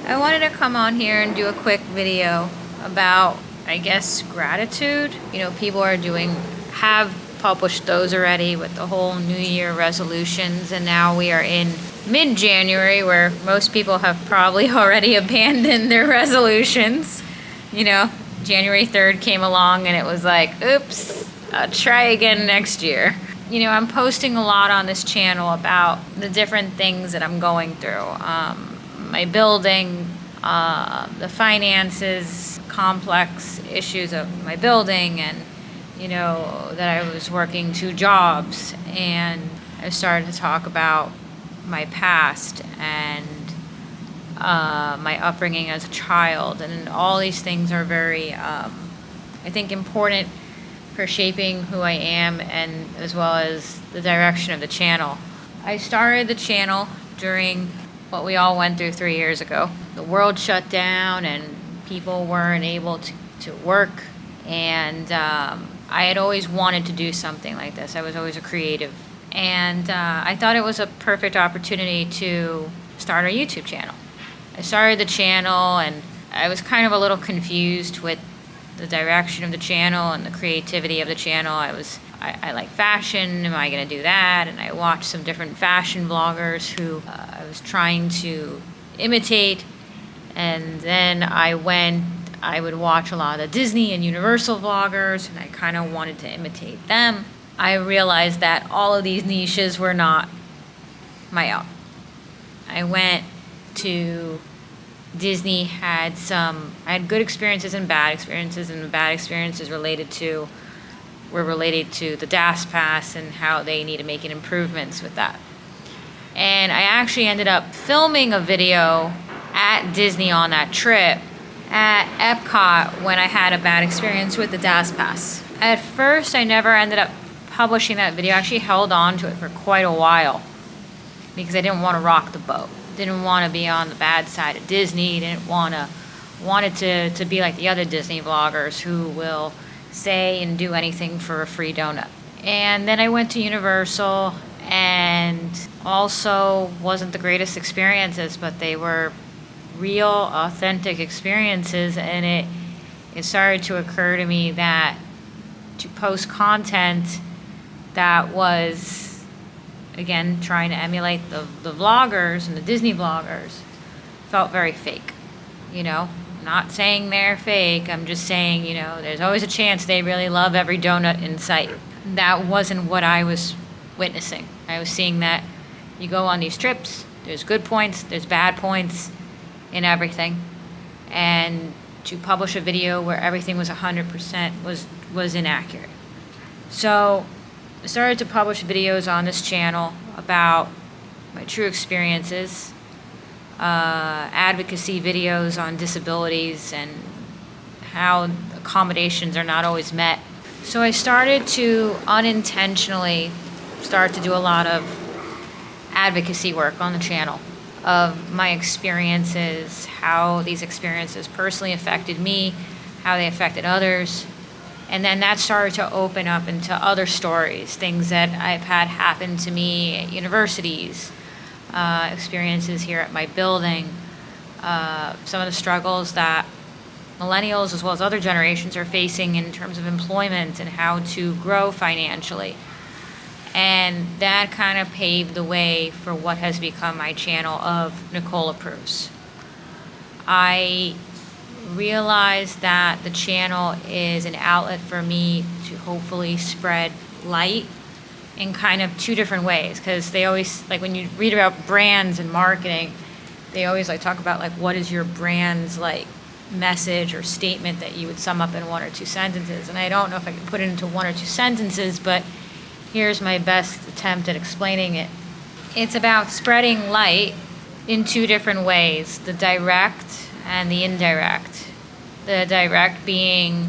I wanted to come on here and do a quick video about, I guess, gratitude. You know, people have published those already with the whole New Year resolutions, and now we are in mid-January where most people have probably already abandoned their resolutions. You know, January 3rd came along and it was like, oops, I'll try again next year. You know, I'm posting a lot on this channel about the different things that I'm going through. My building, the finances, complex issues of my building, and, you know, that I was working 2 jobs. And I started to talk about my past and my upbringing as a child. And all these things are very, I think, important for shaping who I am, and as well as the direction of the channel. I started the channel during what we all went through 3 years ago. The world shut down and people weren't able to work, and I had always wanted to do something like this. I was always a creative, and I thought it was a perfect opportunity to start a YouTube channel. I started the channel and I was kind of a little confused with the direction of the channel and the creativity of the channel. I like fashion. Am I going to do that? And I watched some different fashion bloggers who I was trying to imitate. And then I would watch a lot of the Disney and Universal vloggers, and I kind of wanted to imitate them. I realized that all of these niches were not my own. I went to Disney, I had good experiences and bad experiences, and the bad experiences were related to the DAS Pass and how they need to make improvements with that. And I actually ended up filming a video at Disney on that trip at Epcot when I had a bad experience with the DAS Pass. At first, I never ended up publishing that video. I actually held on to it for quite a while because I didn't want to rock the boat. Didn't want to be on the bad side of Disney. Wanted to be like the other Disney vloggers who will say and do anything for a free donut. And then I went to Universal, and also wasn't the greatest experiences, but they were real, authentic experiences. And it started to occur to me that to post content that was, again, trying to emulate the vloggers and the Disney vloggers, felt very fake. You know, I'm not saying they're fake. I'm just saying, you know, there's always a chance they really love every donut in sight. That wasn't what I was witnessing. I was seeing that you go on these trips, there's good points, there's bad points in everything. And to publish a video where everything was 100% was inaccurate. So I started to publish videos on this channel about my true experiences, advocacy videos on disabilities and how accommodations are not always met. So I started to unintentionally start to do a lot of advocacy work on the channel of my experiences, how these experiences personally affected me, how they affected others. And then that started to open up into other stories, things that I've had happen to me at universities, experiences here at my building, some of the struggles that millennials as well as other generations are facing in terms of employment and how to grow financially. And that kind of paved the way for what has become my channel of Nicole Approves. I realized that the channel is an outlet for me to hopefully spread light in kind of 2 different ways, because they always, like, when you read about brands and marketing, they always like talk about like what is your brand's like message or statement that you would sum up in 1 or 2 sentences. And I don't know if I can put it into 1 or 2 sentences, but here's my best attempt at explaining it. It's about spreading light in 2 different ways, the direct and the indirect. The direct being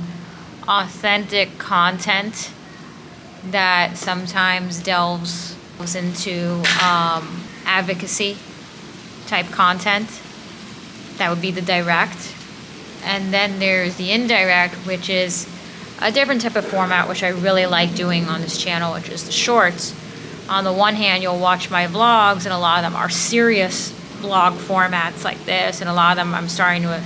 authentic content that sometimes delves into advocacy type content. That would be the direct. And then there's the indirect, which is a different type of format, which I really like doing on this channel, which is the shorts. On the one hand, you'll watch my vlogs, and a lot of them are serious blog formats like this, and a lot of them I'm starting to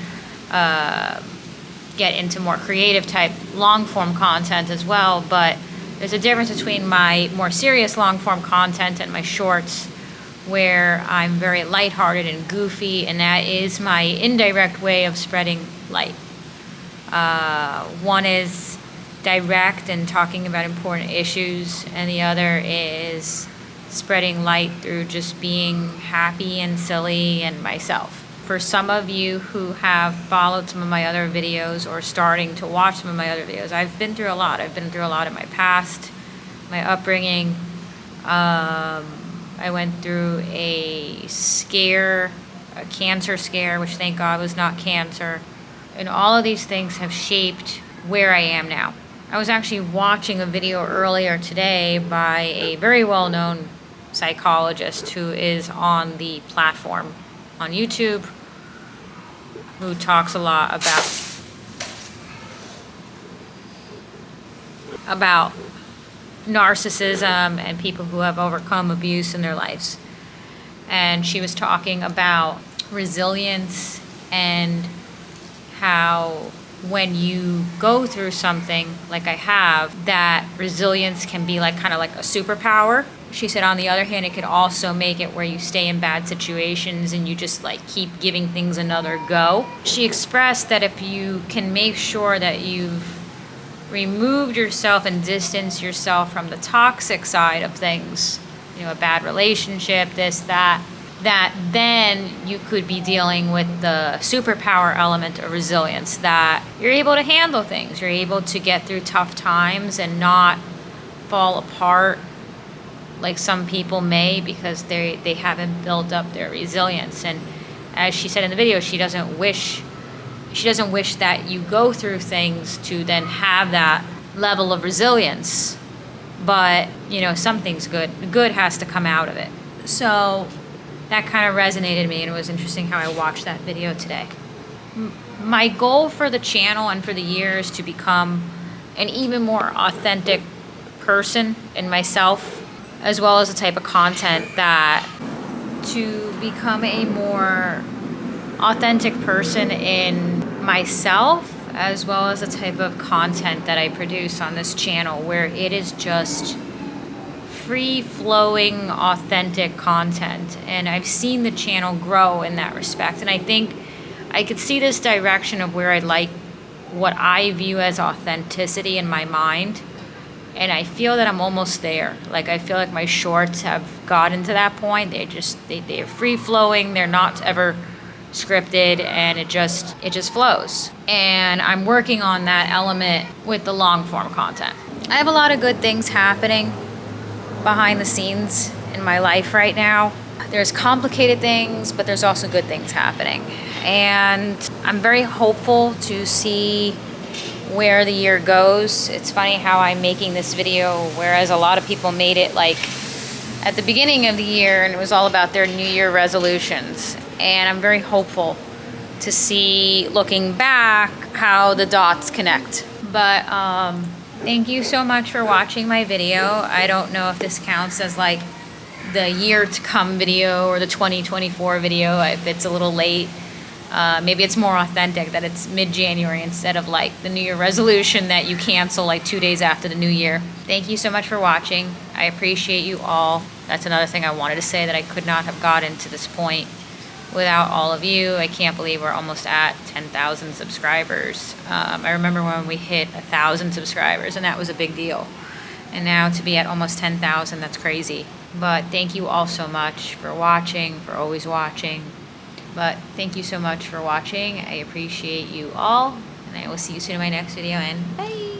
get into more creative type long form content as well. But there's a difference between my more serious long form content and my shorts, where I'm very lighthearted and goofy, and that is my indirect way of spreading light. One is direct and talking about important issues, and the other is spreading light through just being happy and silly and myself. For some of you who have followed some of my other videos or starting to watch some of my other videos, I've been through a lot. I've been through a lot in my past, my upbringing. I went through a scare, a cancer scare, which thank God was not cancer. And all of these things have shaped where I am now. I was actually watching a video earlier today by a very well-known psychologist who is on the platform on YouTube, who talks a lot about narcissism and people who have overcome abuse in their lives. And she was talking about resilience and how when you go through something like I have, that resilience can be like kind of like a superpower. She said, on the other hand, it could also make it where you stay in bad situations and you just like keep giving things another go. She expressed that if you can make sure that you've removed yourself and distanced yourself from the toxic side of things, you know, a bad relationship, this, that then you could be dealing with the superpower element of resilience, that you're able to handle things, you're able to get through tough times and not fall apart like some people may, because they haven't built up their resilience. And as she said in the video, she doesn't wish that you go through things to then have that level of resilience. But, you know, something's good. Good has to come out of it. So that kind of resonated me, and it was interesting how I watched that video today. My goal for the channel and for the year is to become an even more authentic person in myself, as well as the type of content to become a more authentic person in myself, as well as the type of content that I produce on this channel, where it is just free-flowing, authentic content. And I've seen the channel grow in that respect, and I think I could see this direction of where I'd like what I view as authenticity in my mind. And I feel that I'm almost there. Like, I feel like my shorts have gotten to that point. They're free flowing. They're not ever scripted, and it just flows. And I'm working on that element with the long form content. I have a lot of good things happening behind the scenes in my life right now. There's complicated things, but there's also good things happening. And I'm very hopeful to see where the year goes. It's funny how I'm making this video, whereas a lot of people made it like at the beginning of the year and it was all about their New Year resolutions. And I'm very hopeful to see, looking back, how the dots connect. But thank you so much for watching my video. I don't know if this counts as like the year to come video or the 2024 video, if it's a little late. Maybe it's more authentic that it's mid-January instead of like the New Year resolution that you cancel like 2 days after the New Year. Thank you so much for watching. I appreciate you all. That's another thing I wanted to say, that I could not have gotten to this point without all of you. I can't believe we're almost at 10,000 subscribers. I remember when we hit 1,000 subscribers, and that was a big deal. And now to be at almost 10,000, that's crazy. But thank you all so much for watching, for always watching. But thank you so much for watching. I appreciate you all, and I will see you soon in my next video, and bye!